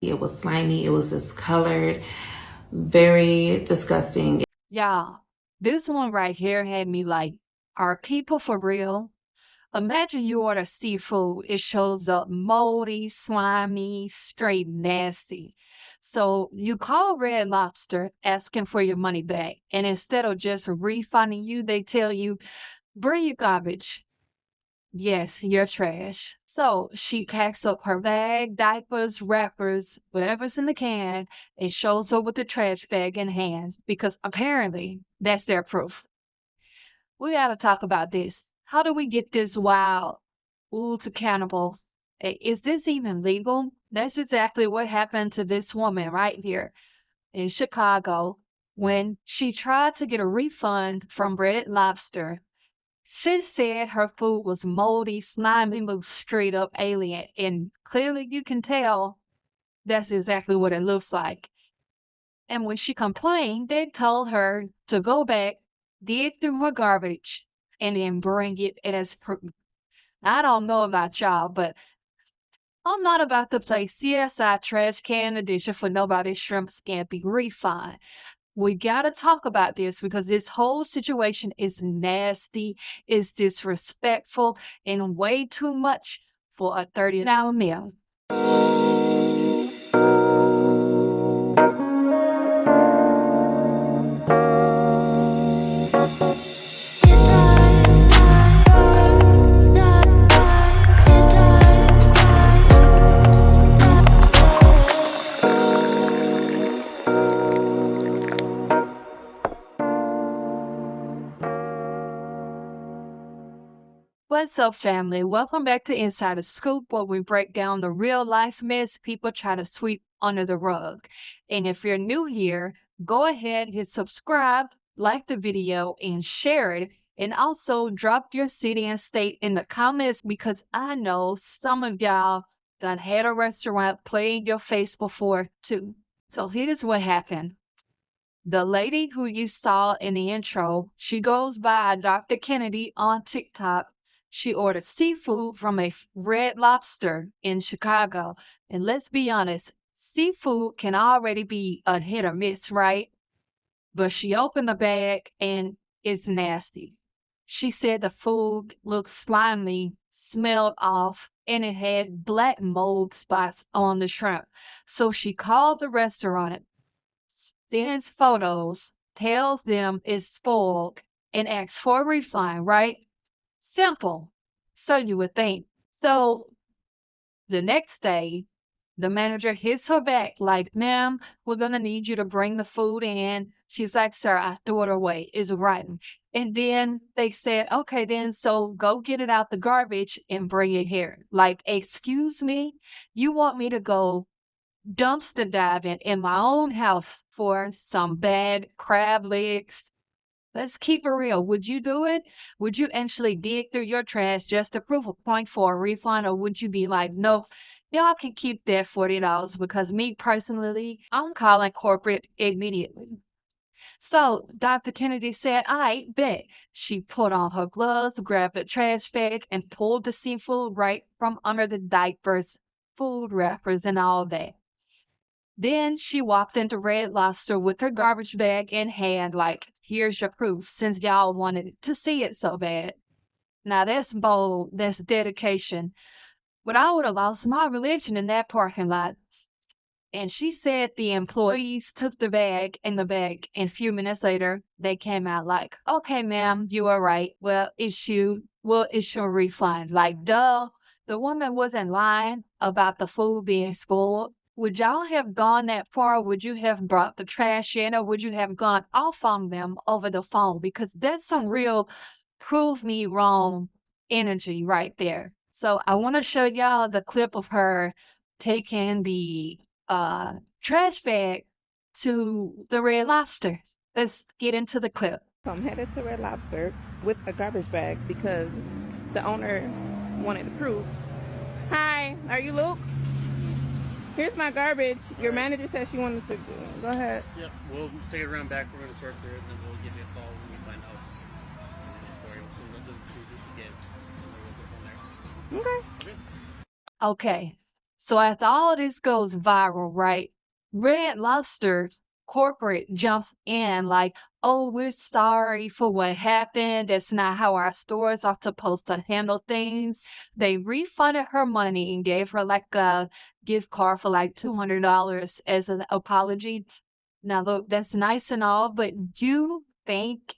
It was slimy. It was discolored. Very disgusting. Y'all, this one right here had me like, are people for real? Imagine you order seafood, it shows up moldy, slimy, straight nasty. So you call Red Lobster asking for your money back, and instead of just refunding you, they tell you, bring your garbage. Yes, you're trash. So she packs up her bag, diapers, wrappers, whatever's in the can, and shows up with the trash bag in hand because apparently that's their proof. We gotta talk about this. How do we get this wild ooh to cannibal? Is this even legal? That's exactly what happened to this woman right here in Chicago when she tried to get a refund from Red Lobster. Sis said her food was moldy, slimy, looked straight up alien, and clearly you can tell that's exactly what it looks like. And when she complained, they told her to go back, dig through her garbage, and then bring it as proof. I don't know about y'all, but I'm not about to play CSI trash can edition for nobody's shrimp scampi refund. We gotta talk about this because this whole situation is nasty, is disrespectful, and way too much for a $30 meal. What's up, family? Welcome back to Inside the Scoop, where we break down the real life mess people try to sweep under the rug. And if you're new here, go ahead, hit subscribe, like the video, and share it. And also drop your city and state in the comments because I know some of y'all done had a restaurant play in your face before too. So here's what happened. The lady who you saw in the intro, she goes by Dr. Kennedy on TikTok. She ordered seafood from a Red Lobster in Chicago. And let's be honest, seafood can already be a hit or miss, right? But she opened the bag and it's nasty. She said the food looked slimy, smelled off, and it had black mold spots on the shrimp. So she called the restaurant, sends photos, tells them it's spoiled, and asks for a refund, right? Simple. So you would think. So the next day, the manager hits her back like, ma'am, we're going to need you to bring the food in. She's like, sir, I threw it away. It's rotten. And then they said, okay, then so go get it out the garbage and bring it here. Like, excuse me, you want me to go dumpster diving in my own house for some bad crab legs? Let's keep it real. Would you do it? Would you actually dig through your trash just to prove a point for a refund? Or would you be like, no, y'all can keep that $40 because me personally, I'm calling corporate immediately. So Dr. Kennedy said, I bet. She put on her gloves, grabbed a trash bag, and pulled the seafood right from under the diapers, food wrappers, and all that. Then she walked into Red Lobster with her garbage bag in hand, like, here's your proof, since y'all wanted to see it so bad. Now that's bold, that's dedication. But I would have lost my religion in that parking lot. And she said the employees took the bag, and a few minutes later, they came out like, okay, ma'am, you are right. We'll issue a refund. Like, duh, the woman wasn't lying about the food being spoiled. Would y'all have gone that far? Would you have brought the trash in, or would you have gone off on them over the phone? Because that's some real prove me wrong energy right there. So I want to show y'all the clip of her taking the trash bag to the Red Lobster. Let's get into the clip. So I'm headed to Red Lobster with a garbage bag because the owner wanted to prove. Hi, are you Luke? Here's my garbage. Your manager said she wanted to go ahead. Yep, we'll take it around back. We're going to sort through it, and then we'll give you a call when we find out for you. So we'll do the truth again, and then we'll go from there. Okay. Okay. So after all this goes viral, right? Red Lobster corporate jumps in like, oh, we're sorry for what happened. That's not how our stores are supposed to handle things. They refunded her money and gave her like a gift card for like $200 as an apology. Now, look, that's nice and all, but you think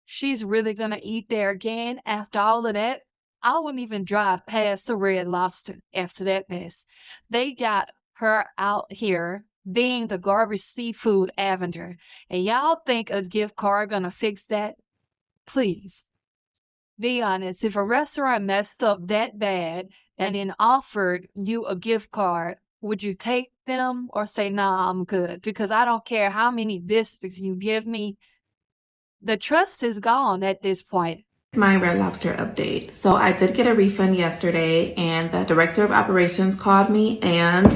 she's really gonna eat there again after all of that? I wouldn't even drive past the Red Lobster after that mess. They got her out here being the garbage seafood avenger. And y'all think a gift card gonna fix that? Please. Be honest, if a restaurant messed up that bad and then offered you a gift card, would you take them or say, nah, I'm good? Because I don't care how many biscuits you give me, the trust is gone at this point. My Red Lobster update. So I did get a refund yesterday, and the director of operations called me, and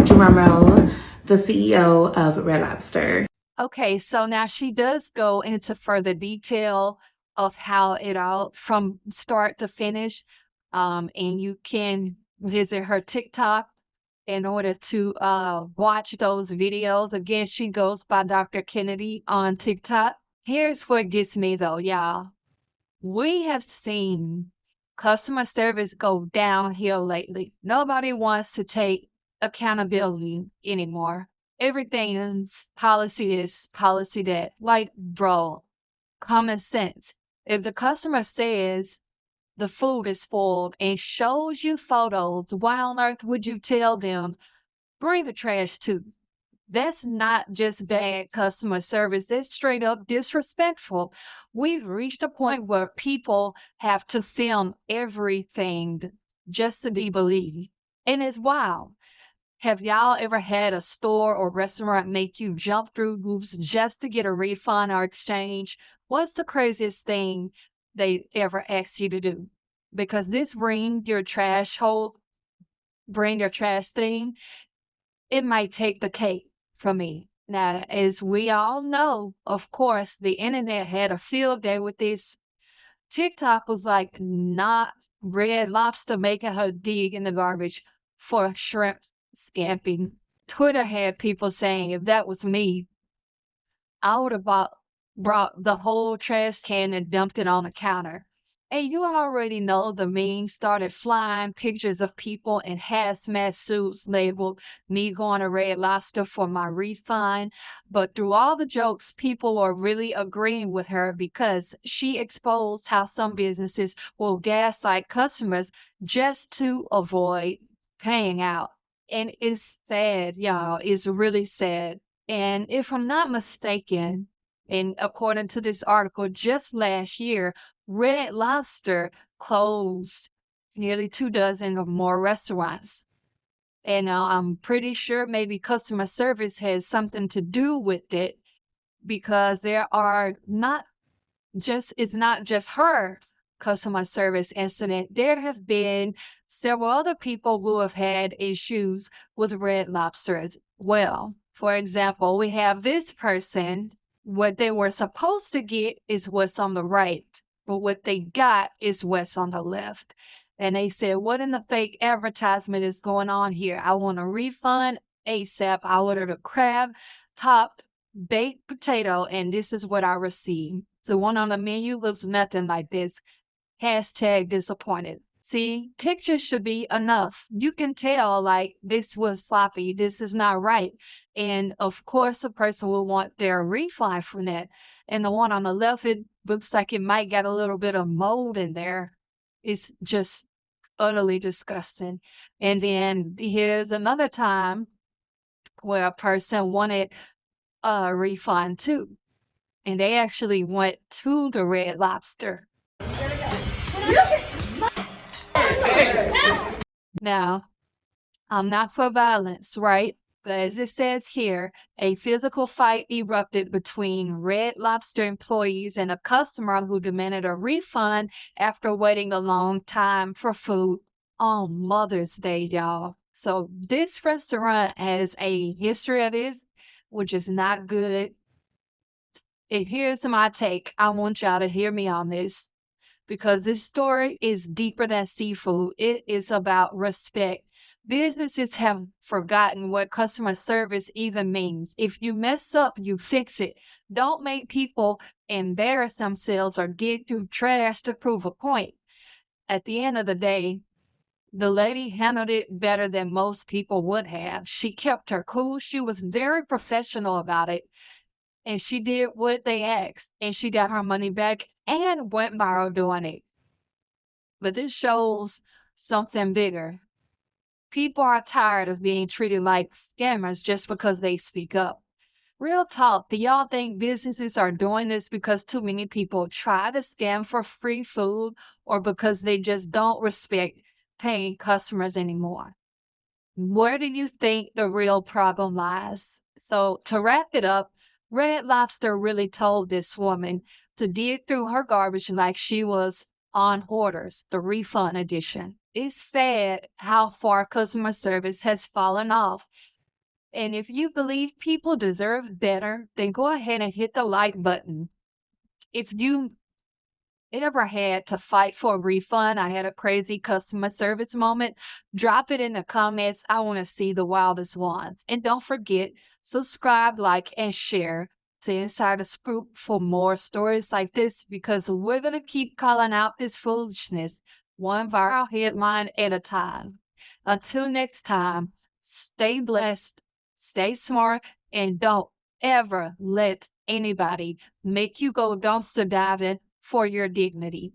drumroll, the CEO of Red Lobster. Okay, so now she does go into further detail of how it all from start to finish. And you can visit her TikTok in order to watch those videos. Again, she goes by Dr. Kennedy on TikTok. Here's what gets me though, y'all. We have seen customer service go downhill lately. Nobody wants to take accountability anymore. Everything is policy this, policy that. Like, bro, common sense. If the customer says the food is full and shows you photos, why on earth would you tell them, bring the trash too? That's not just bad customer service. That's straight up disrespectful. We've reached a point where people have to film everything just to be believed. And it's wild. Have y'all ever had a store or restaurant make you jump through hoops just to get a refund or exchange? What's the craziest thing they ever asked you to do? Because this bring your trash thing, it might take the cake for me. Now, as we all know, of course, the internet had a field day with this. TikTok was like not Red Lobster making her dig in the garbage for shrimp scamping. Twitter had people saying if that was me, I would have brought the whole trash can and dumped it on the counter. And you already know the memes started flying pictures of people in hazmat suits labeled me going to Red Lobster for my refund. But through all the jokes, people were really agreeing with her because she exposed how some businesses will gaslight customers just to avoid paying out. And it's sad, y'all. It's really sad. And if I'm not mistaken, and according to this article, just last year, Red Lobster closed nearly 2 dozen or more restaurants. And I'm pretty sure maybe customer service has something to do with it because there are not it's not just her customer service incident. There have been several other people who have had issues with Red Lobster as well. For example, we have this person, what they were supposed to get is what's on the right, but what they got is what's on the left. And they said, what in the fake advertisement is going on here? I want a refund ASAP. I ordered a crab top baked potato, and this is what I received. The one on the menu looks nothing like this. Hashtag disappointed. See, pictures should be enough. You can tell, like, this was sloppy. This is not right. And of course, the person will want their refund from that. And the one on the left, it looks like it might get a little bit of mold in there. It's just utterly disgusting. And then here's another time where a person wanted a refund too. And they actually went to the Red Lobster. Now, I'm not for violence, right? But as it says here, a physical fight erupted between Red Lobster employees and a customer who demanded a refund after waiting a long time for food on Mother's Day, y'all. So this restaurant has a history of this, which is not good. And here's my take. I want y'all to hear me on this because this story is deeper than seafood. It is about respect Businesses have forgotten what customer service even means. If you mess up, you fix it. Don't make people embarrass themselves or dig through trash to prove a point. At the end of the day, the lady handled it better than most people would have. She kept her cool. She was very professional about it. And she did what they asked. And she got her money back and went viral doing it. But this shows something bigger. People are tired of being treated like scammers just because they speak up. Real talk, do y'all think businesses are doing this because too many people try to scam for free food or because they just don't respect paying customers anymore? Where do you think the real problem lies? So, to wrap it up, Red Lobster really told this woman to dig through her garbage like she was on Hoarders, the refund edition. It's sad how far customer service has fallen off. And if you believe people deserve better, then go ahead and hit the like button. If you ever had to fight for a refund, I had a crazy customer service moment, drop it in the comments. I want to see the wildest ones. And don't forget, subscribe, like, and share to Inside the Scoop for more stories like this because we're going to keep calling out this foolishness one viral headline at a time. Until next time, stay blessed, stay smart, and don't ever let anybody make you go dumpster diving for your dignity.